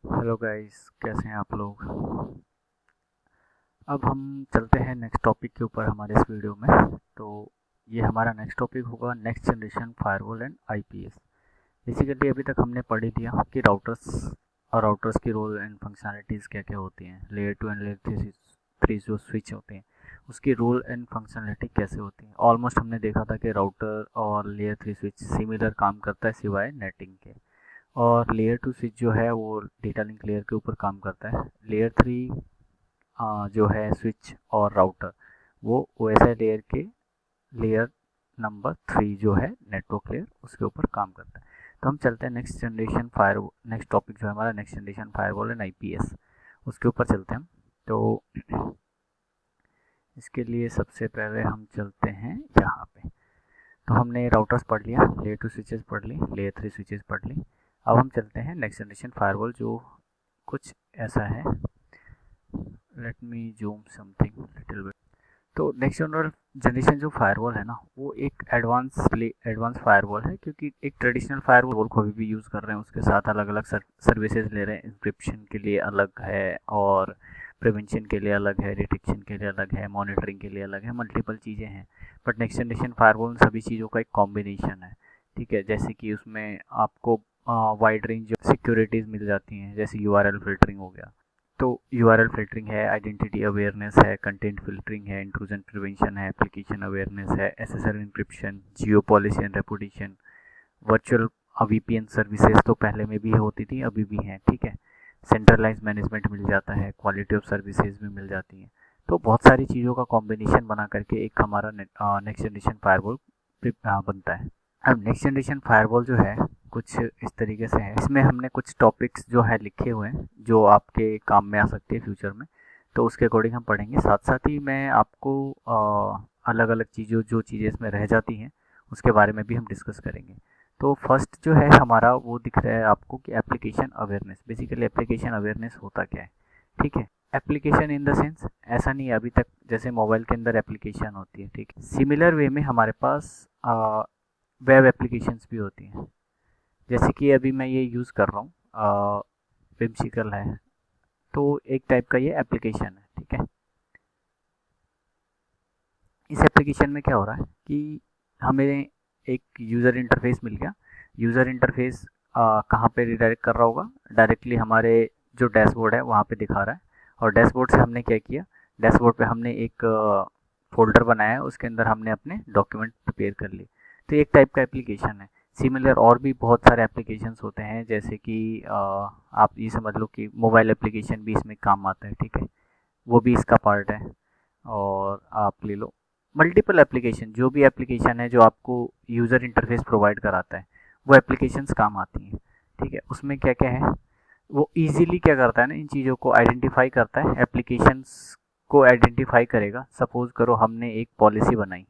Hello guys, कैसे हैं आप लोग। अब हम चलते हैं नेक्स्ट टॉपिक के ऊपर हमारे इस वीडियो में। तो ये हमारा नेक्स्ट टॉपिक होगा next generation firewall and IPS. Basically अभी तक हमने पढ़ ही दिया कि राउटर्स और राउटर्स की रोल एंड फंक्शनैलिटीज़ क्या क्या होती हैं। लेयर 2 एंड लेयर 3 जो स्विच होते हैं उसकी रोल एंड फंक्शनैलिटी कैसे होती है। ऑलमोस्ट हमने देखा था कि राउटर और लेयर 3 स्विच सिमिलर काम करता है सिवाय नेटिंग के। और लेयर 2 स्विच जो है वो डेटा लिंक लेयर के ऊपर काम करता है। लेयर 3 जो है स्विच और राउटर वो ओएसआई लेयर के लेयर नंबर 3 जो है नेटवर्क लेयर उसके ऊपर काम करता है। तो हम चलते हैं नेक्स्ट टॉपिक जो है हमारा next generation firewall and IPS, उसके ऊपर चलते हैं हम। तो इसके लिए सबसे पहले हम चलते हैं यहाँ पे। तो हमने राउटर्स पढ़ लिया, लेयर 2 स्विचेस पढ़ ली, लेयर 3 स्विचेस पढ़ ली। अब हम चलते हैं नेक्स्ट जनरेशन फायरवॉल जो कुछ ऐसा है। Let me zoom something little bit. तो नेक्स्ट जनरेशन जो फायरवॉल है ना वो एक एडवांस फायरवॉल है, क्योंकि एक ट्रेडिशनल फायरवॉल को अभी भी यूज़ कर रहे हैं, उसके साथ अलग अलग सर्विसेज ले रहे हैं। इंक्रिप्शन के लिए अलग है, और प्रिवेंशन के लिए अलग है, डिटेक्शन के लिए अलग है, मॉनिटरिंग के लिए अलग है, मल्टीपल चीज़ें हैं। बट नेक्स्ट जनरेशन फायरवॉल सभी चीज़ों का एक कॉम्बिनेशन है। ठीक है, जैसे कि उसमें आपको वाइड रेंज सिक्योरिटीज़ मिल जाती हैं, जैसे यूआरएल फिल्टरिंग हो गया। तो यूआरएल फिल्टरिंग है, आइडेंटिटी अवेयरनेस है, कंटेंट फिल्टरिंग है, इंट्रूजन प्रिवेंशन है, एप्लीकेशन अवेयरनेस है, SSL encryption, geo policy and reputation, virtual VPN services तो पहले में भी होती थी, अभी भी हैं। ठीक है, सेंट्रलाइज मैनेजमेंट मिल जाता है, क्वालिटी ऑफ सर्विसेज भी मिल जाती हैं। तो बहुत सारी चीज़ों का कॉम्बिनेशन बना करके एक हमारा नेक्स्ट जनरेशन फायरवॉल बनता है। अब नेक्स्ट जनरेशन फायरवॉल जो है कुछ इस तरीके से है। इसमें हमने कुछ टॉपिक्स जो है लिखे हुए हैं जो आपके काम में आ सकते हैं फ्यूचर में, तो उसके अकॉर्डिंग हम पढ़ेंगे। साथ साथ ही मैं आपको अलग अलग चीज़ों जो चीज़ें इसमें रह जाती हैं उसके बारे में भी हम डिस्कस करेंगे। तो फर्स्ट जो है हमारा वो दिख रहा है आपको कि application awareness. Basically application awareness होता क्या है। ठीक है, एप्लीकेशन इन द सेंस ऐसा नहीं है अभी तक जैसे मोबाइल के अंदर एप्लीकेशन होती है। ठीक है, सिमिलर वे में हमारे पास वेब एप्लीकेशंस भी होती हैं। जैसे कि अभी मैं ये यूज़ कर रहा हूँ, विमसिकल है, तो एक टाइप का ये एप्लीकेशन है। ठीक है, इस एप्लीकेशन में क्या हो रहा है कि हमें एक यूज़र इंटरफेस मिल गया। यूज़र इंटरफेस कहाँ पे रिडायरेक्ट कर रहा होगा, डायरेक्टली हमारे जो डैशबोर्ड है वहाँ पे दिखा रहा है। और डैशबोर्ड से हमने क्या किया, डैशबोर्ड पे हमने एक फोल्डर बनाया है, उसके अंदर हमने अपने डॉक्यूमेंट प्रिपेयर कर लिए। तो एक टाइप का एप्लीकेशन है। सिमिलर और भी बहुत सारे एप्लीकेशंस होते हैं, जैसे कि आप ये समझ लो कि मोबाइल एप्लीकेशन भी इसमें काम आता है। ठीक है, वो भी इसका पार्ट है। और आप ले लो मल्टीपल एप्लीकेशन, जो भी एप्लीकेशन है जो आपको यूज़र इंटरफेस प्रोवाइड कराता है वो एप्लीकेशंस काम आती हैं। ठीक है, उसमें क्या क्या है, वो इजीली क्या करता है ना, इन चीज़ों को आइडेंटिफाई करता है। एप्लीकेशंस को आइडेंटिफाई करेगा। सपोज करो हमने एक पॉलिसी बनाई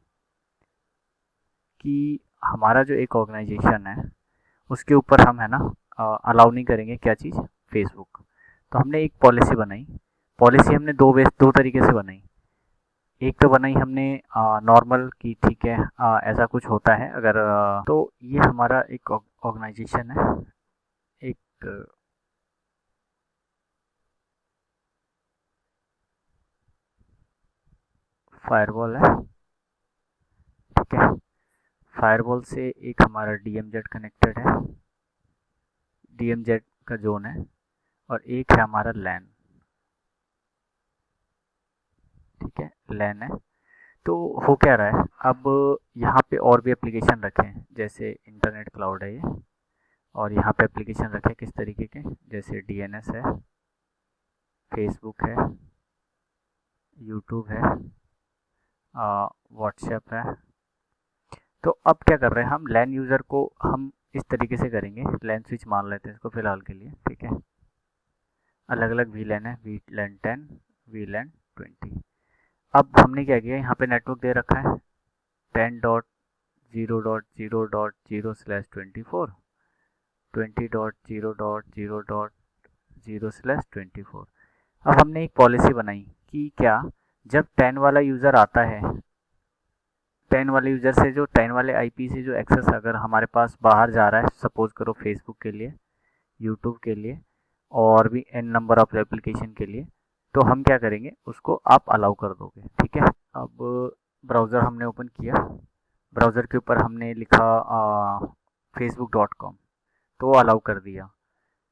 कि हमारा जो एक ऑर्गेनाइजेशन है उसके ऊपर हम है ना अलाउ नहीं करेंगे क्या चीज़, फेसबुक। तो हमने एक पॉलिसी बनाई। पॉलिसी हमने दो तरीके से बनाई। एक तो बनाई हमने नॉर्मल की, ठीक है, ऐसा कुछ होता है अगर तो ये हमारा एक ऑर्गेनाइजेशन है, एक फायरवॉल है। ठीक है, फायरवॉल से एक हमारा डीएमजेड कनेक्टेड है, डीएमजेड का जोन है। और एक है हमारा लैन। ठीक है, लैन है। तो हो क्या रहा है अब, यहाँ पे और भी एप्लीकेशन रखे हैं, जैसे इंटरनेट क्लाउड है ये। और यहाँ पे एप्लीकेशन रखे किस तरीके के, जैसे डीएनएस है, फेसबुक है, यूट्यूब है, व्हाट्सएप है। तो अब क्या कर रहे हैं हम, लैन यूज़र को हम इस तरीके से करेंगे। लैन स्विच मान लेते हैं इसको फ़िलहाल के लिए। ठीक है, अलग अलग वी लैन है, वी लैन 10, वी लैन 20। अब हमने क्या किया, यहाँ पे नेटवर्क दे रखा है 10.0.0.0/24, 20.0.0.0/24। अब हमने एक पॉलिसी बनाई कि क्या, जब 10 वाला यूज़र आता है, 10 वाले यूज़र से जो 10 वाले आईपी से जो एक्सेस अगर हमारे पास बाहर जा रहा है, सपोज करो फेसबुक के लिए, यूट्यूब के लिए, और भी n नंबर ऑफ एप्लीकेशन के लिए, तो हम क्या करेंगे, उसको आप अलाउ कर दोगे। ठीक है, अब ब्राउज़र हमने ओपन किया, ब्राउज़र के ऊपर हमने लिखा facebook.com, तो अलाउ कर दिया।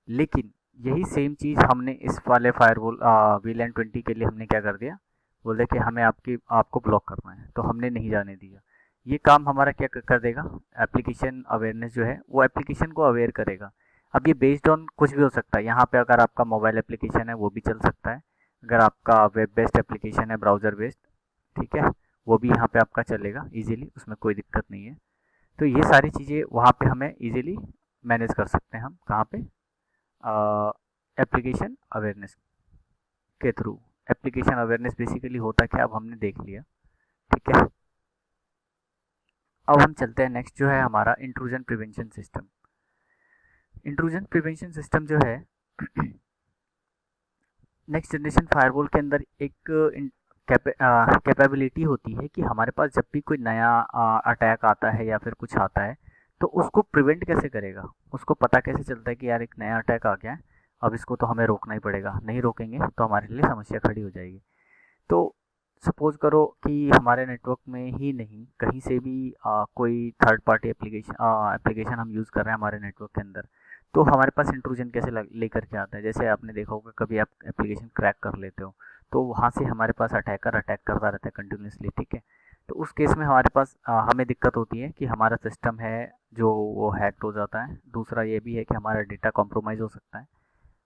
लेकिन यही सेम चीज़ हमने इस वाले फायरवॉल VLAN 20 के लिए हमने क्या कर दिया, बोले कि हमें आपको ब्लॉक करना है, तो हमने नहीं जाने दिया। ये काम हमारा क्या कर देगा, एप्लीकेशन अवेयरनेस जो है वो एप्लीकेशन को अवेयर करेगा। अब ये बेस्ड ऑन कुछ भी हो सकता है, यहाँ पे अगर आपका मोबाइल एप्लीकेशन है वो भी चल सकता है, अगर आपका वेब बेस्ड एप्लीकेशन है, ब्राउज़र बेस्ड, ठीक है, वो भी यहाँ पे आपका चलेगा इजीली, उसमें कोई दिक्कत नहीं है। तो ये सारी चीज़ें वहाँ पे हमें इजीली मैनेज कर सकते हैं हम, कहाँ पे, एप्लीकेशन अवेयरनेस के थ्रू। एप्लीकेशन अवेयरनेस बेसिकली होता क्या, अब हमने देख लिया। ठीक है, अब हम चलते हैं नेक्स्ट जो है हमारा intrusion prevention system. Intrusion prevention system जो है नेक्स्ट जनरेशन फायरवॉल के अंदर एक कैपेबिलिटी होती है कि हमारे पास जब भी कोई नया अटैक आता है या फिर कुछ आता है, तो उसको प्रिवेंट कैसे करेगा, उसको पता कैसे चलता है कि यार एक नया अटैक आ गया है, अब इसको तो हमें रोकना ही पड़ेगा, नहीं रोकेंगे तो हमारे लिए समस्या खड़ी हो जाएगी। तो सपोज करो कि हमारे नेटवर्क में ही नहीं, कहीं से भी कोई थर्ड पार्टी एप्लीकेशन हम यूज़ कर रहे हैं हमारे नेटवर्क के अंदर, तो हमारे पास इंट्रूजन कैसे लेकर के आता है। जैसे आपने देखा होगा, कभी आप एप्लीकेशन क्रैक कर लेते हो, तो वहाँ से हमारे पास अटैकर अटैक करता रहता है कंटिन्यूसली। ठीक है, तो उस केस में हमारे पास हमें दिक्कत होती है कि हमारा सिस्टम है जो वो हैक्ड हो जाता है। दूसरा ये भी है कि हमारा डेटा कॉम्प्रोमाइज़ हो सकता है,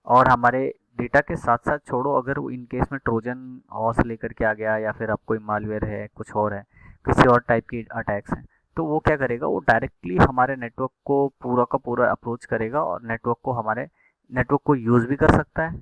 और हमारे डेटा के साथ साथ छोड़ो, अगर वो इन केस में ट्रोजन हॉर्स लेकर के आ गया, या फिर आप कोई मालवेयर है, कुछ और है, किसी और टाइप की अटैक्स हैं, तो वो क्या करेगा, वो डायरेक्टली हमारे नेटवर्क को पूरा का पूरा अप्रोच करेगा, और हमारे नेटवर्क को यूज़ भी कर सकता है,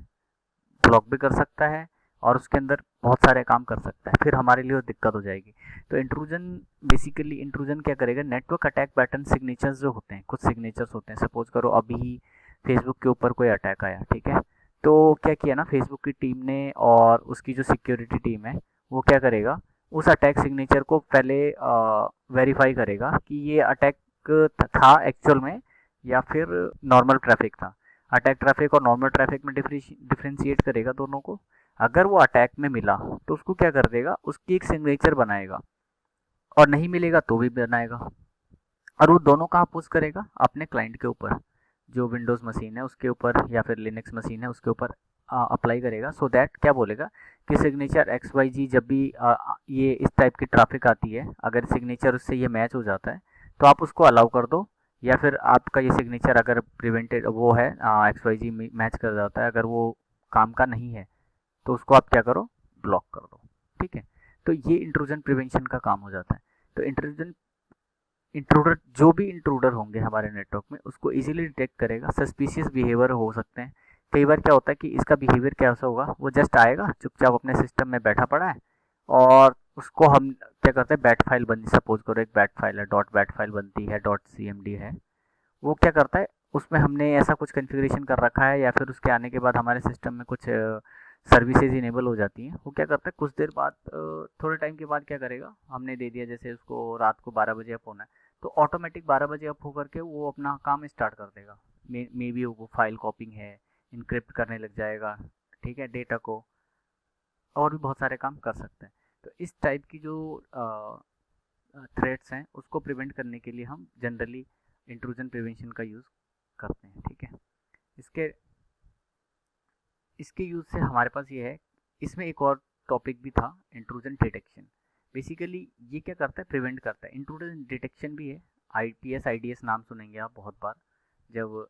ब्लॉक भी कर सकता है, और उसके अंदर बहुत सारे काम कर सकता है, फिर हमारे लिए वो दिक्कत हो जाएगी। तो इंट्रूजन, बेसिकली इंट्रूजन क्या करेगा, नेटवर्क अटैक पैटर्न सिग्नेचर्स जो होते हैं, कुछ सिग्नेचर्स होते हैं, सपोज करो अभी फेसबुक के ऊपर कोई अटैक आया, ठीक है, तो क्या किया ना फेसबुक की टीम ने, और उसकी जो सिक्योरिटी टीम है वो क्या करेगा, उस अटैक सिग्नेचर को पहले वेरीफाई करेगा कि ये अटैक था एक्चुअल में, या फिर नॉर्मल ट्रैफिक था। अटैक ट्रैफिक और नॉर्मल ट्रैफिक में डिफ्रेंशिएट करेगा दोनों को। अगर वो अटैक में मिला तो उसको क्या कर देगा, उसकी एक सिग्नेचर बनाएगा, और नहीं मिलेगा तो भी बनाएगा। और वो दोनों कहाँ पुश करेगा, अपने क्लाइंट के ऊपर, जो विंडोज़ मशीन है उसके ऊपर, या फिर लिनक्स मशीन है उसके ऊपर अप्लाई करेगा। सो दैट क्या बोलेगा कि सिग्नेचर XYZ जब भी ये इस टाइप की ट्रैफिक आती है, अगर सिग्नेचर उससे ये मैच हो जाता है तो आप उसको अलाउ कर दो, या फिर आपका ये सिग्नेचर अगर प्रिवेंटेड वो है, XYZ मैच कर जाता है, अगर वो काम का नहीं है, तो उसको आप क्या करो, ब्लॉक कर दो। ठीक है, तो ये इंट्रूजन प्रिवेंशन का काम हो जाता है। तो इंट्रूडर, जो भी इंट्रूडर होंगे हमारे नेटवर्क में, उसको इजीली डिटेक्ट करेगा। सस्पिशियस बिहेवियर हो सकते हैं, कई बार क्या होता है कि इसका बिहेवियर कैसा होगा, वो जस्ट आएगा चुपचाप अपने सिस्टम में बैठा पड़ा है, और उसको हम क्या करते हैं, बैट फाइल बन, सपोज करो एक बैट फाइल है, डॉट बैट फाइल बनती है, डॉट CMD है, वो क्या करता है, उसमें हमने ऐसा कुछ कॉन्फ़िगरेशन कर रखा है, या फिर उसके आने के बाद हमारे सिस्टम में कुछ सर्विसेज इनेबल हो जाती हैं। वो क्या करता है, कुछ देर बाद थोड़े टाइम के बाद क्या करेगा, हमने दे दिया जैसे उसको रात को 12 बजे अप होना है, तो ऑटोमेटिक 12 बजे अप होकर के वो अपना काम स्टार्ट कर देगा। मे बी वो फाइल कॉपिंग है, इनक्रिप्ट करने लग जाएगा, ठीक है, डेटा को, और भी बहुत सारे काम कर सकते हैं। तो इस टाइप की जो थ्रेट्स हैं उसको प्रिवेंट करने के लिए हम जनरली इंट्रूजन प्रिवेंशन का यूज़ करते हैं। ठीक है, इसके इसके यूज़ से हमारे पास ये है, इसमें एक और टॉपिक भी था, इंट्रूजन डिटेक्शन। बेसिकली ये क्या करता है, प्रिवेंट करता है। इंट्रूजन डिटेक्शन भी है, IPS IDS नाम सुनेंगे आप बहुत बार जब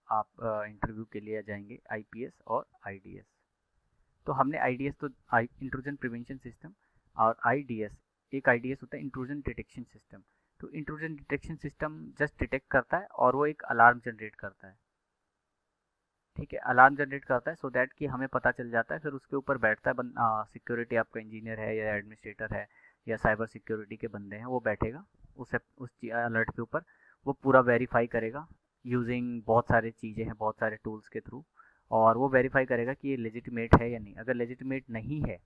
आप इंटरव्यू के लिए जाएंगे, IPS और IDS। तो हमने IDS तो इंट्रूजन प्रिवेंशन सिस्टम, और IDS, एक IDS होता है इंट्रूजन डिटेक्शन सिस्टम। तो intrusion detection system just detect करता है, और वो एक अलार्म जनरेट करता है। ठीक है, अलार्म जनरेट करता है, सो दैट कि हमें पता चल जाता है, फिर उसके ऊपर बैठता है सिक्योरिटी, आपका इंजीनियर है या एडमिनिस्ट्रेटर है या साइबर सिक्योरिटी के बंदे हैं, वो बैठेगा उस अलर्ट के ऊपर, वो पूरा वेरीफाई करेगा यूजिंग बहुत सारी चीज़ें हैं, बहुत सारे टूल्स के थ्रू, और वो वेरीफाई करेगा कि ये लेजिटिमेट है या नहीं। अगर लेजिटिमेट नहीं है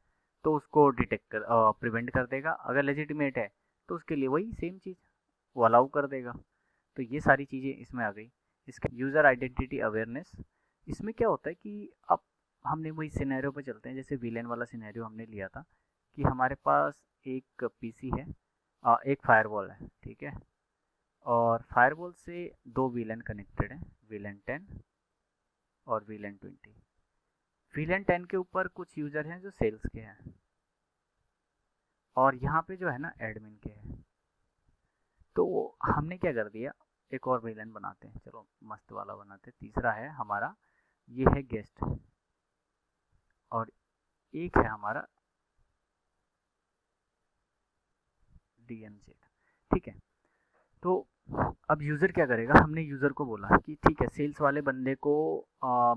तो उसको प्रिवेंट कर देगा, अगर लेजिटिमेट है तो उसके लिए वही सेम चीज़ वो अलाउ कर देगा। तो ये सारी चीज़ें इसमें आ गई। इसके यूज़र आइडेंटिटी अवेयरनेस, इसमें क्या होता है कि अब हमने वही सिनेरियो पे चलते हैं, जैसे वीलन वाला सिनेरियो हमने लिया था कि हमारे पास एक पीसी है, एक फायरवॉल है, ठीक है, और फायरवॉल से दो वीलन कनेक्टेड है, वीलन 10 और वीलन 20। वीलन 10 के ऊपर कुछ यूजर हैं जो सेल्स के हैं, और यहाँ पे जो है ना एडमिन के हैं। तो हमने क्या कर दिया, एक और विलन बनाते हैं, चलो मस्त वाला बनाते हैं। तीसरा है हमारा, ये है गेस्ट, और एक है हमारा डीएमजेड, ठीक है। तो अब यूज़र क्या करेगा, हमने यूज़र को बोला कि ठीक है सेल्स वाले बंदे को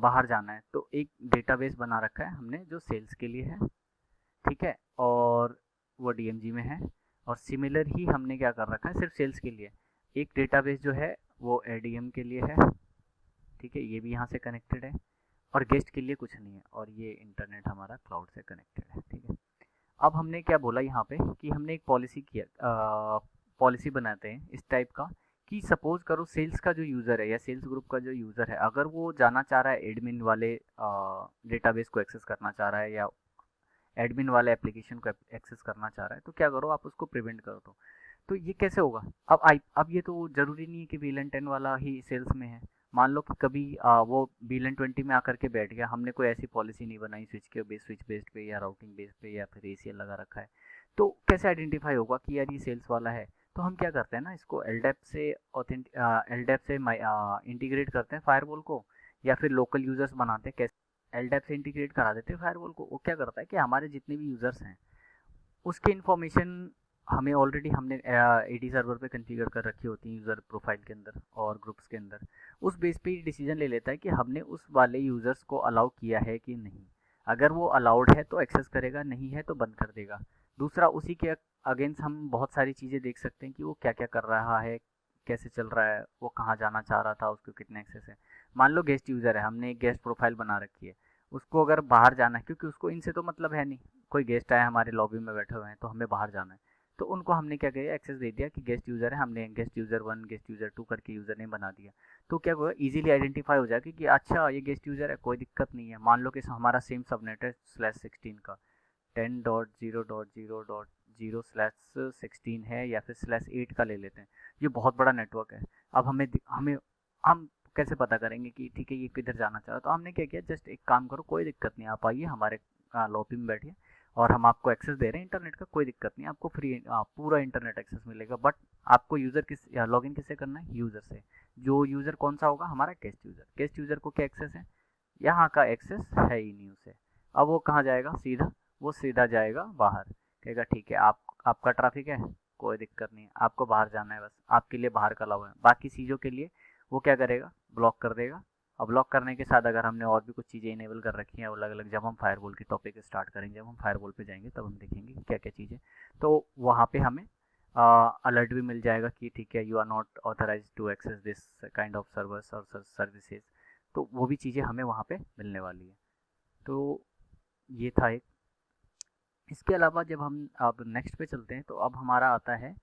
बाहर जाना है, तो एक डेटाबेस बना रखा है हमने जो सेल्स के लिए है, ठीक है, और वो डीएमजी में है। और सिमिलर ही हमने क्या कर रखा है सिर्फ सेल्स के लिए, एक डेटाबेस जो है वो एडीएम के लिए है, ठीक है, ये भी यहाँ से कनेक्टेड है, और गेस्ट के लिए कुछ नहीं है, और ये इंटरनेट हमारा क्लाउड से कनेक्टेड है, ठीक है। अब हमने क्या बोला यहाँ पे कि हमने एक पॉलिसी किया, पॉलिसी बनाते हैं इस टाइप का कि सपोज करो सेल्स का जो यूज़र है या सेल्स ग्रुप का जो यूज़र है, अगर वो जाना चाह रहा है एडमिन वाले डेटाबेस को एक्सेस करना चाह रहा है, या एडमिन वाले एप्लीकेशन को एक्सेस करना चाह रहा है, तो क्या करो आप उसको प्रिवेंट कर दो। तो ये कैसे होगा, अब ये तो ज़रूरी नहीं है कि वीलन 10 वाला ही सेल्स में है। मान लो कि कभी वो वीलन 20 में आकर के बैठ गया, हमने कोई ऐसी पॉलिसी नहीं बनाई स्विच बेस्ड पे या राउटिंग बेस्ड पे या फिर एसीएल लगा रखा है, तो कैसे आइडेंटिफाई होगा कि यार ये सेल्स वाला है। तो हम क्या करते हैं ना, इसको एलडेप से इंटीग्रेट करते हैं फायरवॉल को, या फिर लोकल यूजर्स बनाते हैं। कैसे, एलडेप से इंटीग्रेट करा देते हैं फायरवॉल को। वो क्या करता है कि हमारे जितने भी यूजर्स हैं उसकी इन्फॉर्मेशन हमें ऑलरेडी हमने एडी सर्वर पे कॉन्फ़िगर कर रखी होती है यूज़र प्रोफाइल के अंदर और ग्रुप्स के अंदर। उस बेस पे डिसीजन ले लेता है कि हमने उस वाले यूज़र्स को अलाउ किया है कि नहीं। अगर वो अलाउड है तो एक्सेस करेगा, नहीं है तो बंद कर देगा। दूसरा, उसी के अगेंस्ट हम बहुत सारी चीज़ें देख सकते हैं कि वो क्या क्या कर रहा है, कैसे चल रहा है, वो कहाँ जाना चाह रहा था, उसको कितने एक्सेस है। मान लो गेस्ट यूज़र है, हमने एक गेस्ट प्रोफाइल बना रखी है, उसको अगर बाहर जाना है, क्योंकि उसको इनसे तो मतलब है नहीं, कोई गेस्ट आया हमारे लॉबी में बैठे हुए हैं तो हमें बाहर जाना है, तो उनको हमने क्या किया, एक्सेस दे दिया कि गेस्ट यूज़र है, हमने गेस्ट यूज़र 1 गेस्ट यूज़र 2 करके यूज़र नेम बना दिया। तो क्या होगा, इजीली आइडेंटिफाई हो जाएगा कि अच्छा ये गेस्ट यूज़र है, कोई दिक्कत नहीं है। मान लो कि हमारा सेम सबनेट है /16 का, 10.0.0.0/16 है, या फिर /8 का ले लेते हैं। ये बहुत बड़ा नेटवर्क है। अब हमें हमें हम कैसे पता करेंगे कि ठीक है ये किधर जाना चाह रहा है। तो हमने क्या किया, जस्ट एक काम करो, कोई दिक्कत नहीं, आप आइए हमारे लॉबी में बैठिए, और हम आपको एक्सेस दे रहे हैं इंटरनेट का, कोई दिक्कत नहीं, आपको फ्री पूरा इंटरनेट एक्सेस मिलेगा। बट आपको यूज़र लॉगिन किससे करना है, यूज़र से। जो यूज़र कौन सा होगा, हमारा गेस्ट यूज़र। गेस्ट यूज़र को क्या एक्सेस है, यहाँ का एक्सेस है ही नहीं उसे। अब वो कहाँ जाएगा, सीधा वो सीधा जाएगा बाहर, कहेगा ठीक है आपका ट्रैफिक है, कोई दिक्कत नहीं, आपको बाहर जाना है, बस आपके लिए बाहर का अलाउ है। बाकी चीज़ों के लिए वो क्या करेगा, ब्लॉक कर देगा। अब ब्लॉक करने के साथ अगर हमने और भी कुछ चीज़ें इनेबल कर रखी हैं अलग अलग, जब हम फायरवॉल की टॉपिक स्टार्ट करेंगे, जब हम फायरवॉल पे जाएंगे तब हम देखेंगे कि क्या क्या चीज़ें, तो वहाँ पे हमें अलर्ट भी मिल जाएगा कि ठीक है you are not authorize to access this kind of servers और सर्विसेज। तो वो भी चीज़ें हमें वहाँ पे मिलने वाली है। तो ये था एक। इसके अलावा जब हम अब नेक्स्ट पे चलते हैं, तो अब हमारा आता है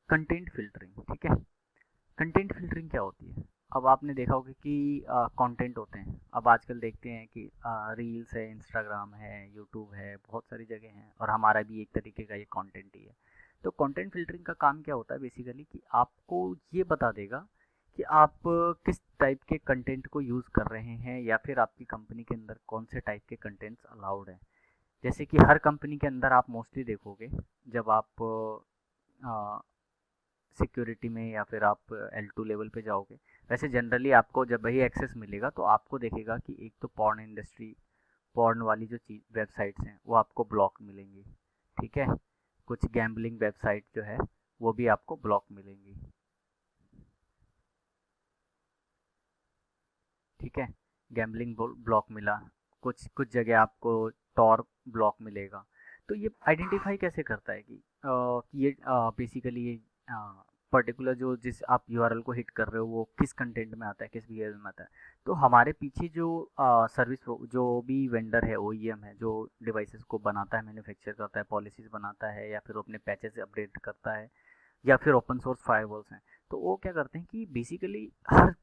कंटेंट फिल्टरिंग, ठीक है। कंटेंट फिल्टरिंग क्या होती है, अब आपने देखा होगा कि कंटेंट होते हैं, अब आजकल देखते हैं कि रील्स है, इंस्टाग्राम है, यूट्यूब है, बहुत सारी जगह हैं, और हमारा भी एक तरीके का ये कंटेंट ही है। तो कंटेंट फिल्टरिंग का काम क्या होता है बेसिकली, कि आपको ये बता देगा कि आप किस टाइप के कंटेंट को यूज़ कर रहे हैं, या फिर आपकी कंपनी के अंदर कौन से टाइप के कंटेंट्स अलाउड हैं। जैसे कि हर कंपनी के अंदर आप मोस्टली देखोगे, जब आप सिक्योरिटी में या फिर आप L2 लेवल पे जाओगे, वैसे जनरली आपको जब वही एक्सेस मिलेगा तो आपको देखेगा कि एक तो पॉर्न इंडस्ट्री, पॉर्न वाली जो चीज वेबसाइट्स हैं वो आपको ब्लॉक मिलेंगी, ठीक है। कुछ गैम्बलिंग वेबसाइट जो है वो भी आपको ब्लॉक मिलेंगी, ठीक है। गैम्बलिंग ब्लॉक मिला, कुछ कुछ जगह आपको टॉर ब्लॉक मिलेगा। तो ये आइडेंटिफाई कैसे करता है कि ये बेसिकली ये पर्टिकुलर जो जिस आप यूआरएल को हिट कर रहे हो वो किस कंटेंट में आता है, किस बिहेवियर में आता है। तो हमारे पीछे जो सर्विस जो भी वेंडर है, ओईएम है, जो डिवाइसेस को बनाता है, मैन्युफैक्चर करता है, पॉलिसीज बनाता है, या फिर अपने पैचेस अपडेट करता है, या फिर ओपन सोर्स फायरवॉल्स हैं, तो वो क्या करते हैं कि बेसिकली हर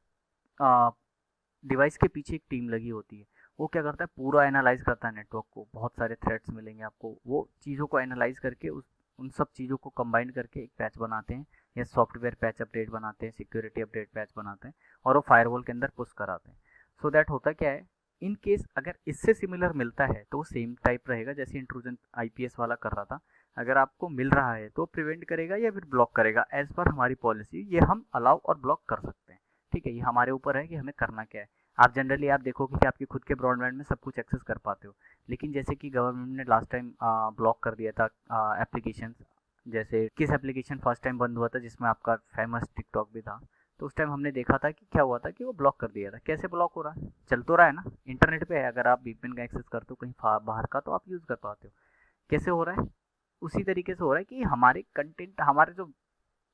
डिवाइस के पीछे एक टीम लगी होती है, वो क्या करता है, पूरा एनालाइज करता है नेटवर्क को, बहुत सारे थ्रेड्स मिलेंगे आपको, वो चीज़ों को एनालाइज करके उन सब चीज़ों को कंबाइन करके एक पैच बनाते हैं, या सॉफ्टवेयर पैच अपडेट बनाते हैं, सिक्योरिटी अपडेट पैच बनाते हैं, और वो फायरवॉल के अंदर पुश कराते हैं। सो दैट होता क्या है, इन केस अगर इससे सिमिलर मिलता है तो वो सेम टाइप रहेगा जैसे इंट्रूजन आईपीएस वाला कर रहा था। अगर आपको मिल रहा है तो प्रिवेंट करेगा या फिर ब्लॉक करेगा, एज पर हमारी पॉलिसी ये हम अलाउ और ब्लॉक कर सकते हैं। ठीक है, ये हमारे ऊपर है कि हमें करना क्या है। आप जनरली आप देखोगे कि आपके खुद के ब्रॉडबैंड में सब कुछ एक्सेस कर पाते हो, लेकिन जैसे कि गवर्नमेंट ने लास्ट टाइम ब्लॉक कर दिया था एप्लीकेशन, जैसे किस एप्लीकेशन फर्स्ट टाइम बंद हुआ था जिसमें आपका फेमस टिकटॉक भी था, तो उस टाइम हमने देखा था कि क्या हुआ था कि वो ब्लॉक कर दिया था। कैसे ब्लॉक हो रहा है, चल तो रहा है ना, इंटरनेट पे है, अगर आप वीपीएन का एक्सेस करते हो कहीं बाहर का तो आप यूज़ कर पाते हो। कैसे हो रहा है, उसी तरीके से हो रहा है कि हमारे कंटेंट, हमारे जो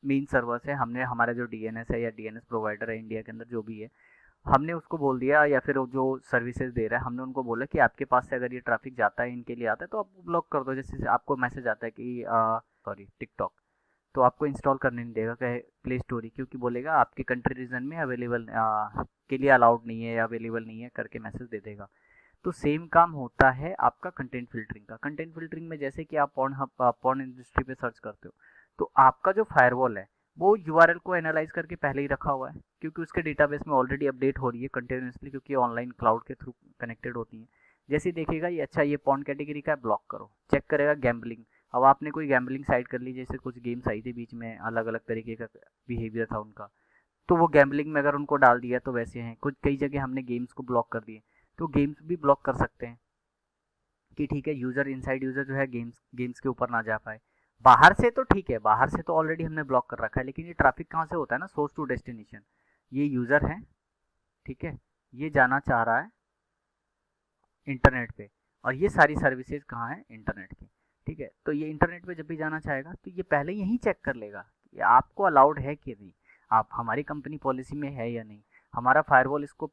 मेन सर्वर्स है, हमने हमारा जो डीएनएस है या डीएनएस प्रोवाइडर है इंडिया के अंदर जो भी है, हमने उसको बोल दिया, या फिर जो सर्विसेज दे रहा है हमने उनको बोला कि आपके पास से अगर ये ट्रैफिक जाता है, इनके लिए आता है, तो आप ब्लॉक कर दो। जैसे आपको मैसेज आता है कि सॉरी टिकटॉक, तो आपको इंस्टॉल करने नहीं देगा प्ले स्टोरी, क्योंकि बोलेगा आपके कंट्री रीजन में अवेलेबल के लिए अलाउड नहीं है या अवेलेबल नहीं है करके मैसेज दे देगा। तो सेम काम होता है आपका कंटेंट फिल्टरिंग का। कंटेंट फिल्टरिंग में जैसे कि आप पॉर्न इंडस्ट्री पे सर्च करते हो, तो आपका जो फायरवॉल है वो यूआरएल को एनालाइज करके पहले ही रखा हुआ है, क्योंकि उसके डेटाबेस में ऑलरेडी अपडेट हो रही है कंटिन्यूसली, क्योंकि ऑनलाइन क्लाउड के थ्रू कनेक्टेड होती है। जैसे ही देखेगा ये अच्छा ये पॉर्न कैटेगरी का है, ब्लॉक करो। चेक करेगा गैम्बलिंग, अब आपने कोई गैम्बलिंग साइट कर ली, जैसे कुछ गेम्स आई थी बीच में, अलग अलग तरीके का बिहेवियर था उनका, तो वो गैम्बलिंग में अगर उनको डाल दिया तो वैसे हैं। कुछ कई जगह हमने गेम्स को ब्लॉक कर दिए, तो गेम्स भी ब्लॉक कर सकते हैं कि ठीक है यूज़र, इनसाइड यूज़र जो है गेम्स के ऊपर ना जा पाए। बाहर से तो ठीक है, बाहर से तो ऑलरेडी हमने ब्लॉक कर रखा है, लेकिन ये ट्रैफिक कहाँ से होता है ना, सोर्स टू डेस्टिनेशन। ये यूज़र है, ठीक है, ये जाना चाह रहा है इंटरनेट पे, और ये सारी सर्विसेज कहाँ है, इंटरनेट की। ठीक है, तो ये इंटरनेट पे जब भी जाना चाहेगा तो ये पहले यही चेक कर लेगा कि आपको अलाउड है कि नहीं, आप हमारी कंपनी पॉलिसी में है या नहीं, हमारा फायरवॉल इसको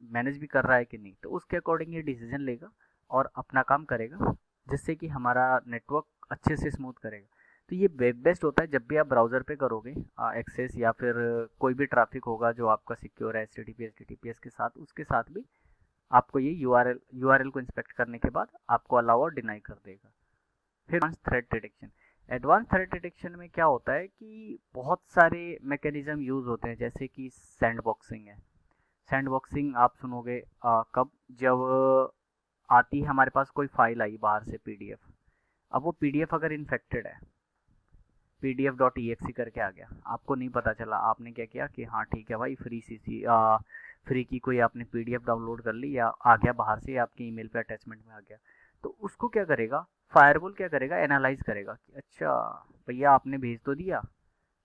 मैनेज भी कर रहा है कि नहीं, तो उसके अकॉर्डिंग ये डिसीजन लेगा और अपना काम करेगा, जिससे कि हमारा नेटवर्क अच्छे से स्मूथ करेगा। तो ये वेब बेस्ड होता है, जब भी आप ब्राउज़र पे करोगे एक्सेस, या फिर कोई भी ट्रैफिक होगा जो आपका सिक्योर है HTTPS के साथ, उसके साथ भी आपको ये यूआरएल को इंस्पेक्ट करने के बाद आपको अलाउ और डिनाई कर देगा। फिर advance threat detection. Advance threat detection में क्या होता है कि बहुत सारे मैकेनिज्म यूज़ होते हैं, जैसे कि सैंडबॉक्सिंग है। सैंडबॉक्सिंग आप सुनोगे कब, जब आती है हमारे पास कोई फाइल आई बाहर से पीडीएफ, अब वो पीडीएफ अगर इन्फेक्टेड है, pdf.exe करके आ गया, आपको नहीं पता चला, आपने क्या किया कि हाँ ठीक है भाई फ्री की कोई आपने पीडीएफ डाउनलोड कर ली, या आ गया बाहर से आपके ईमेल पे अटैचमेंट में आ गया, तो उसको क्या करेगा फायरवॉल, क्या करेगा, एनालाइज करेगा कि अच्छा भैया आपने भेज तो दिया,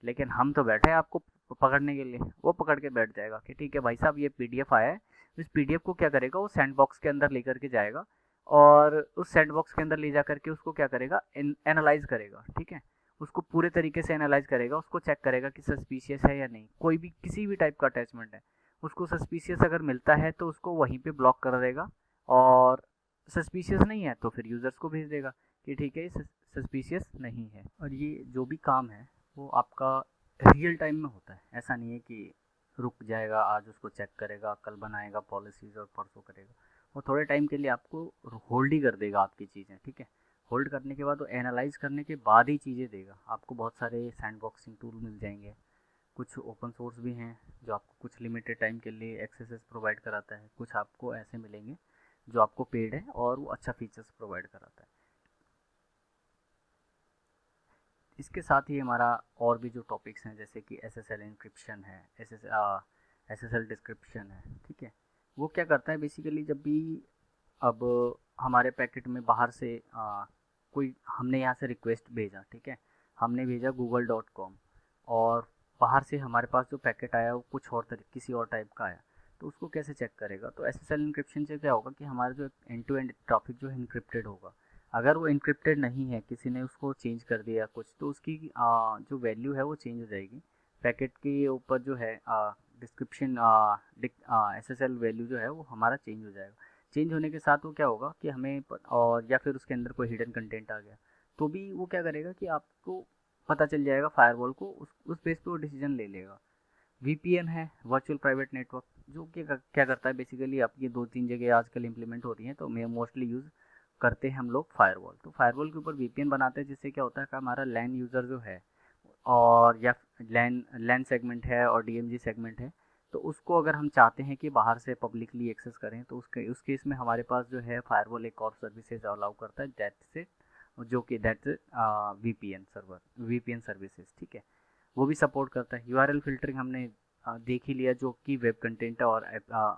लेकिन हम तो बैठे हैं आपको पकड़ने के लिए। वो पकड़ के बैठ जाएगा कि ठीक है भाई साहब ये पीडीएफ आया है, इस पीडीएफ को क्या करेगा, वो सैंडबॉक्स के अंदर लेकर के जाएगा, और उस सैंडबॉक्स के अंदर ले जा करके उसको क्या करेगा, एनालाइज करेगा। ठीक है, उसको पूरे तरीके से एनालाइज करेगा, उसको चेक करेगा कि सस्पिशियस है या नहीं, कोई भी किसी भी टाइप का अटैचमेंट है, उसको सस्पिशियस अगर मिलता है तो उसको वहीं पे ब्लॉक कर देगा, और सस्पिशियस नहीं है तो फिर यूज़र्स को भेज देगा कि ठीक है ये सस्पिशियस नहीं है। और ये जो भी काम है वो आपका रियल टाइम में होता है, ऐसा नहीं है कि रुक जाएगा, आज उसको चेक करेगा, कल बनाएगा पॉलिसीज़ और परसों करेगा। वो थोड़े टाइम के लिए आपको होल्ड ही कर देगा आपकी चीज़ें। ठीक है, होल्ड करने के बाद वो एनालाइज करने के बाद ही चीज़ें देगा। आपको बहुत सारे सैंडबॉक्सिंग टूल मिल जाएंगे, कुछ ओपन सोर्स भी हैं जो आपको कुछ लिमिटेड टाइम के लिए एक्सेस प्रोवाइड कराता है, कुछ आपको ऐसे मिलेंगे जो आपको पेड है और वो अच्छा फीचर्स प्रोवाइड कराता है। इसके साथ ही हमारा और भी जो टॉपिक्स हैं, जैसे कि SSL इंक्रिप्शन है, SSL डिस्क्रिप्शन है। ठीक है, वो क्या करता है बेसिकली, जब भी अब हमारे पैकेट में बाहर से कोई हमने यहाँ से रिक्वेस्ट भेजा, ठीक है, हमने भेजा google.com, और बाहर से हमारे पास जो पैकेट आया वो कुछ और किसी और टाइप का आया, तो उसको कैसे चेक करेगा। तो SSL इंक्रिप्शन से क्या होगा कि हमारा जो एंड टू एंड ट्रैफिक जो है इंक्रिप्टेड होगा। अगर वो इंक्रिप्टेड नहीं है, किसी ने उसको चेंज कर दिया कुछ, तो उसकी जो वैल्यू है वो चेंज हो जाएगी। पैकेट के ऊपर जो है डिस्क्रिप्शन SSL वैल्यू जो है वो हमारा चेंज हो जाएगा। चेंज होने के साथ वो क्या होगा कि हमें और या फिर उसके अंदर कोई हिडन कंटेंट आ गया, तो भी वो क्या करेगा कि आपको पता चल जाएगा फायरवॉल को, उस बेस पे वो डिसीजन ले लेगा। VPN है, वर्चुअल प्राइवेट नेटवर्क, जो कि क्या करता है बेसिकली, अब ये 2-3 जगह आजकल इम्प्लीमेंट हो रही हैं, तो मैं मोस्टली यूज़ करते हैं हम लोग फायरवॉल। तो फायरवॉल के ऊपर वीपीएन बनाते हैं, जिससे क्या होता है कि हमारा लैन यूज़र जो है और या लैन लैन सेगमेंट है और डीएमजी सेगमेंट है, तो उसको अगर हम चाहते हैं कि बाहर से पब्लिकली एक्सेस करें, तो उस केस में हमारे पास जो है फायरवॉल एक और सर्विसेज अलाउ करता है, दैट्स इट, जो कि that's VPN server, VPN services, ठीक है। वो भी सपोर्ट करता है। यूआरएल फिल्टरिंग हमने देख ही लिया, जो कि वेब कंटेंट और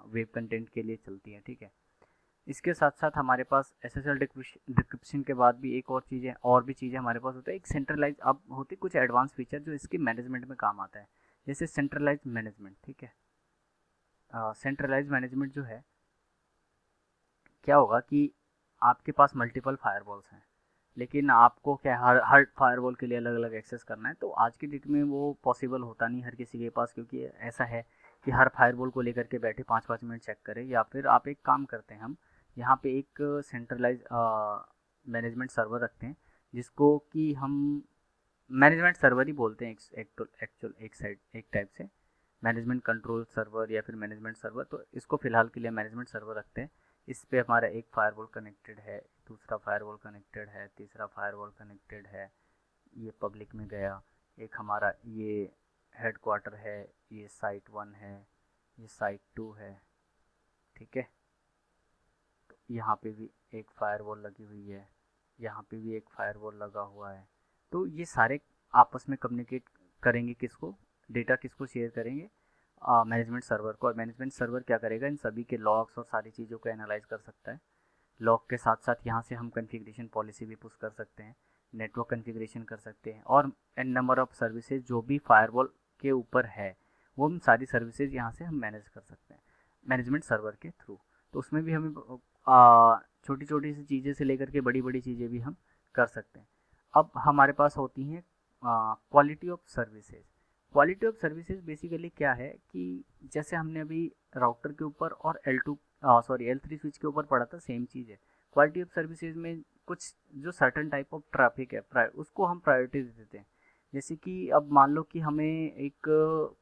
वेब कंटेंट के लिए चलती है, ठीक है। इसके साथ साथ हमारे पास एसएसएल डिक्रिप्शन के बाद भी एक और भी चीज़ें हमारे पास होता है। एक सेंट्रलाइज अब होती कुछ एडवांस फीचर जो इसके मैनेजमेंट में काम आता है, जैसे सेंट्रलाइज मैनेजमेंट, ठीक है। सेंट्रलाइज मैनेजमेंट जो है, क्या होगा कि आपके पास मल्टीपल फायरवॉल्स हैं, लेकिन आपको क्या हर हर फायरवॉल के लिए अलग अलग एक्सेस करना है। तो आज की डेट में वो पॉसिबल होता नहीं हर किसी के पास, क्योंकि ऐसा है कि हर फायरवॉल को लेकर के बैठे 5-5 मिनट चेक करें। या फिर आप एक काम करते हैं, हम यहाँ पे एक सेंट्रलाइज मैनेजमेंट सर्वर रखते हैं, जिसको कि हम मैनेजमेंट सर्वर ही बोलते हैं एक्चुअल एक टाइप से, मैनेजमेंट कंट्रोल सर्वर या फिर मैनेजमेंट सर्वर। तो इसको फ़िलहाल के लिए मैनेजमेंट सर्वर रखते हैं। इस पे हमारा एक फायरवॉल कनेक्टेड है, दूसरा फायरवॉल कनेक्टेड है, तीसरा फायरवॉल कनेक्टेड है, ये पब्लिक में गया। एक हमारा ये हेडक्वार्टर है, ये साइट 1 है, ये साइट 2 है, ठीक है। तो यहाँ पे भी एक फायरवॉल लगी हुई है, यहाँ पे भी एक फायरवॉल लगा हुआ है। तो ये सारे आपस में कम्युनिकेट करेंगे, किसको, डेटा किसको शेयर करेंगे, मैनेजमेंट सर्वर को। और मैनेजमेंट सर्वर क्या करेगा, इन सभी के लॉग्स और सारी चीज़ों को एनालाइज कर सकता है। लॉग के साथ साथ यहाँ से हम कॉन्फ़िगरेशन पॉलिसी भी पुश कर सकते हैं, नेटवर्क कॉन्फ़िगरेशन कर सकते हैं, और एन नंबर ऑफ़ सर्विसेज जो भी फायरवॉल के ऊपर है, वो हम सारी सर्विसेज यहाँ से हम मैनेज कर सकते हैं मैनेजमेंट सर्वर के थ्रू। तो उसमें भी हमें छोटी छोटी सी चीज़ें से लेकर के बड़ी बड़ी चीज़ें भी हम कर सकते हैं। अब हमारे पास होती हैं quality of services. Quality of services basically क्या है कि जैसे हमने अभी राउटर के ऊपर और L3 स्विच के ऊपर पढ़ा था, सेम चीज़ है। क्वालिटी ऑफ सर्विसेज में कुछ जो सर्टन टाइप ऑफ ट्रैफिक है, उसको हम प्रायोरिटी देते हैं। जैसे कि अब मान लो कि हमें एक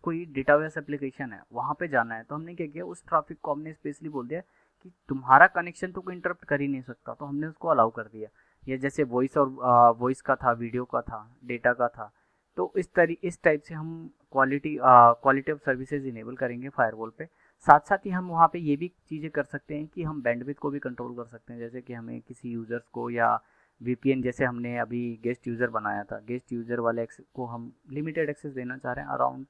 कोई डेटाबेस एप्लीकेशन है, वहाँ पे जाना है, तो हमने क्या किया, उस ट्रैफिक को हमने स्पेशली बोल दिया कि तुम्हारा कनेक्शन तो कोई इंटरप्ट कर ही नहीं सकता, तो हमने उसको अलाउ कर दिया। या जैसे वॉइस का था, वीडियो का था, डेटा का था, तो इस टाइप से हम क्वालिटी ऑफ सर्विसेज इनेबल करेंगे फायरवॉल पे। साथ साथ ही हम वहाँ पे ये भी चीज़ें कर सकते हैं कि हम बैंडविड्थ को भी कंट्रोल कर सकते हैं। जैसे कि हमें किसी यूज़र्स को या वीपीएन, जैसे हमने अभी गेस्ट यूज़र बनाया था, गेस्ट यूज़र वाले को हम लिमिटेड एक्सेस देना चाह रहे हैं, अराउंड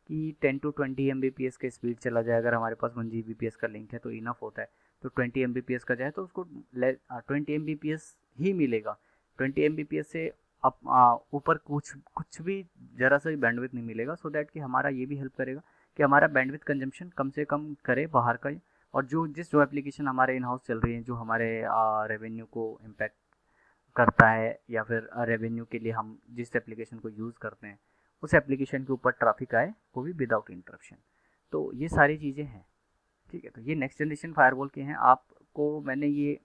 कि 10 to 20 Mbps के स्पीड चला जाए। अगर हमारे पास 1 Gbps का लिंक है तो इनफ होता है। तो 20 Mbps का जाए तो उसको 20 Mbps ही मिलेगा। 20 Mbps से ऊपर कुछ भी ज़रा सा भी बैंडविड्थ नहीं मिलेगा। सो दैट कि हमारा ये भी हेल्प करेगा कि हमारा बैंडविड्थ कंजम्पशन कम से कम करे बाहर का। और जो एप्लीकेशन हमारे इन हाउस चल रही है, जो हमारे रेवेन्यू को इम्पैक्ट करता है, या फिर रेवेन्यू के लिए हम जिस एप्लीकेशन को यूज़ करते हैं, उस एप्लीकेशन के ऊपर ट्रैफिक आए, वो भी विदाउट इंटरप्शन। तो ये सारी चीज़ें हैं, ठीक है। तो ये नेक्स्ट जनरेशन फायरवॉल के हैं। आपको मैंने ये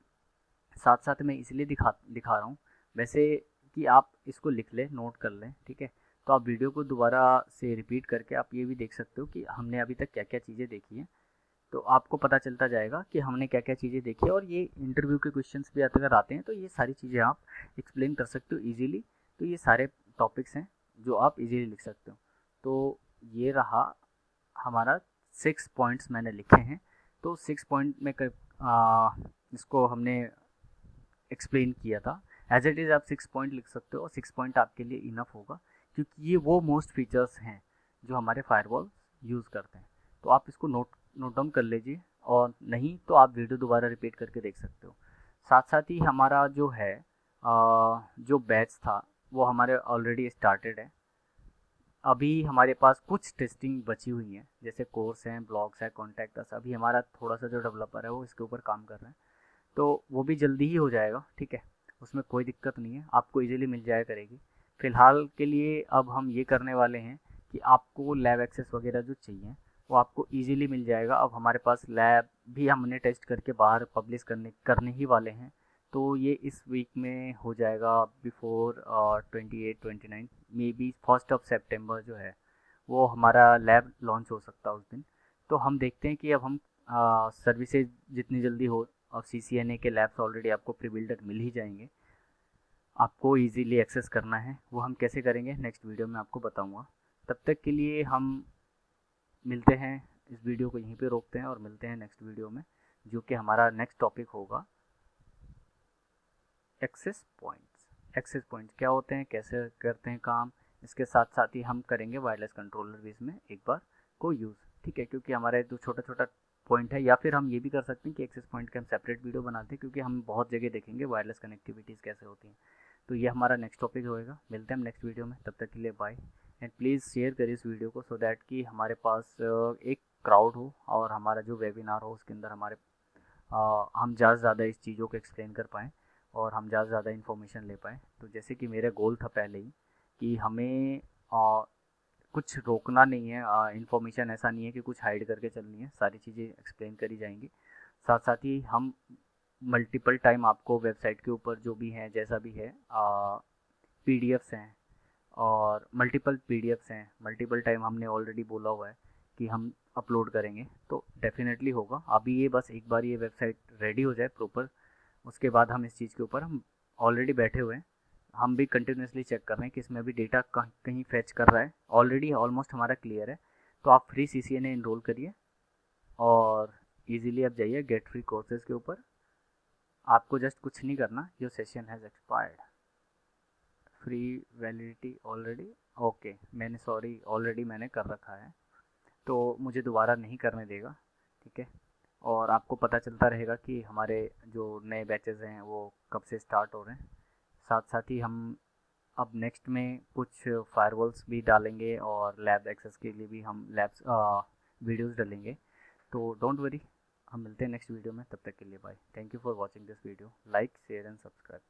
साथ साथ में इसलिए दिखा रहा हूँ, वैसे कि आप इसको लिख लें, नोट कर लें, ठीक है। तो आप वीडियो को दोबारा से रिपीट करके आप ये भी देख सकते हो कि हमने अभी तक क्या क्या चीज़ें देखी हैं। तो आपको पता चलता जाएगा कि हमने क्या क्या चीज़ें देखी है। और ये इंटरव्यू के क्वेश्चंस भी अगर आते हैं तो ये सारी चीज़ें आप एक्सप्लेन कर सकते हो ईजीली। तो ये सारे टॉपिक्स हैं जो आप इजीली लिख सकते हो। तो ये रहा हमारा 6 पॉइंट्स मैंने लिखे हैं। तो 6 पॉइंट में इसको हमने एक्सप्लेन किया था। एज इट इज़ आप 6 पॉइंट लिख सकते हो, और 6 पॉइंट आपके लिए इनफ होगा, क्योंकि ये वो मोस्ट फीचर्स हैं जो हमारे फायरवॉल यूज़ करते हैं। तो आप इसको नोट डाउन कर लीजिए, और नहीं तो आप वीडियो दोबारा रिपीट करके देख सकते हो। साथ साथ ही हमारा जो है जो बैच था वो हमारे ऑलरेडी स्टार्टेड है। अभी हमारे पास कुछ टेस्टिंग बची हुई है, जैसे कोर्स हैं, ब्लॉग्स हैं, कॉन्टैक्ट अस। अभी हमारा थोड़ा सा जो डेवलपर है वो इसके ऊपर काम कर रहे हैं, तो वो भी जल्दी ही हो जाएगा, ठीक है। उसमें कोई दिक्कत नहीं है, आपको इजीली मिल जाया करेगी। फ़िलहाल के लिए अब हम ये करने वाले हैं कि आपको लैब एक्सेस वगैरह जो चाहिए वो आपको इजीली मिल जाएगा। अब हमारे पास लैब भी हमने टेस्ट करके बाहर पब्लिश करने ही वाले हैं। तो ये इस वीक में हो जाएगा, बिफोर 28-29, मे बी 1 September जो है वो हमारा लैब लॉन्च हो सकता है उस दिन। तो हम देखते हैं कि अब हम सर्विसेज जितनी जल्दी हो, और CCNA के लैब्स ऑलरेडी आपको प्री बिल्डर मिल ही जाएंगे, आपको इजीली एक्सेस करना है। वो हम कैसे करेंगे नेक्स्ट वीडियो में आपको बताऊंगा। तब तक के लिए हम मिलते हैं, इस वीडियो को यहीं पे रोकते हैं और मिलते हैं नेक्स्ट वीडियो में, जो कि हमारा नेक्स्ट टॉपिक होगा एक्सेस पॉइंट्स। एक्सेस पॉइंट्स क्या होते हैं, कैसे करते हैं काम, इसके साथ साथ ही हम करेंगे वायरलेस कंट्रोलर भी इसमें एक बार को यूज़। ठीक है, क्योंकि हमारे जो छोटा छोटा पॉइंट है, या फिर हम ये भी कर सकते हैं कि एक्सेस पॉइंट के हम सेपरेट वीडियो बनाते हैं, क्योंकि हम बहुत जगह देखेंगे वायरलेस कनेक्टिविटीज़ कैसे होती हैं। तो ये हमारा नेक्स्ट टॉपिक होएगा। मिलते हैं हम नेक्स्ट वीडियो में, तब तक के लिए बाय। एंड प्लीज़ शेयर करिए इस वीडियो को, सो दैट कि हमारे पास एक क्राउड हो, और हमारा जो वेबिनार हो उसके अंदर हमारे हम ज़्यादा से ज़्यादा इस चीज़ों को एक्सप्लेन कर पाएँ, और हम ज़्यादा से ज़्यादा इन्फॉर्मेशन ले पाएँ। तो जैसे कि मेरा गोल था पहले ही कि हमें कुछ रोकना नहीं है, इन्फॉर्मेशन ऐसा नहीं है कि कुछ हाइड करके चलनी है, सारी चीज़ें एक्सप्लेन करी जाएंगी। साथ साथ ही हम मल्टीपल टाइम आपको वेबसाइट के ऊपर जो भी है, जैसा भी है, PDFs हैं, और मल्टीपल PDFs हैं, मल्टीपल टाइम हमने ऑलरेडी बोला हुआ है कि हम अपलोड करेंगे, तो डेफिनेटली होगा। अभी ये बस एक बार ये वेबसाइट रेडी हो जाए प्रॉपर, उसके बाद हम इस चीज़ के ऊपर, हम ऑलरेडी बैठे हुए हैं, हम भी कंटिन्यूसली चेक कर रहे हैं कि इसमें भी डेटा कहीं फैच कर रहा है। ऑलरेडी ऑलमोस्ट हमारा क्लियर है। तो आप फ्री CCNA इनरोल करिए, और इजीली आप जाइए गेट फ्री कोर्सेज के ऊपर। आपको जस्ट कुछ नहीं करना, your session has expired, free validity already, okay, मैंने सॉरी ऑलरेडी मैंने कर रखा है, तो मुझे दोबारा नहीं करने देगा। ठीक है, और आपको पता चलता रहेगा कि हमारे जो नए बैचेज़ हैं वो कब से स्टार्ट हो रहे हैं। साथ साथ ही हम अब नेक्स्ट में कुछ फायरवॉल्स भी डालेंगे, और लैब एक्सेस के लिए भी हम लैब्स वीडियोस डालेंगे। तो डोंट वरी, हम मिलते हैं नेक्स्ट वीडियो में, तब तक के लिए bye. Thank you for watching this video, like share and subscribe.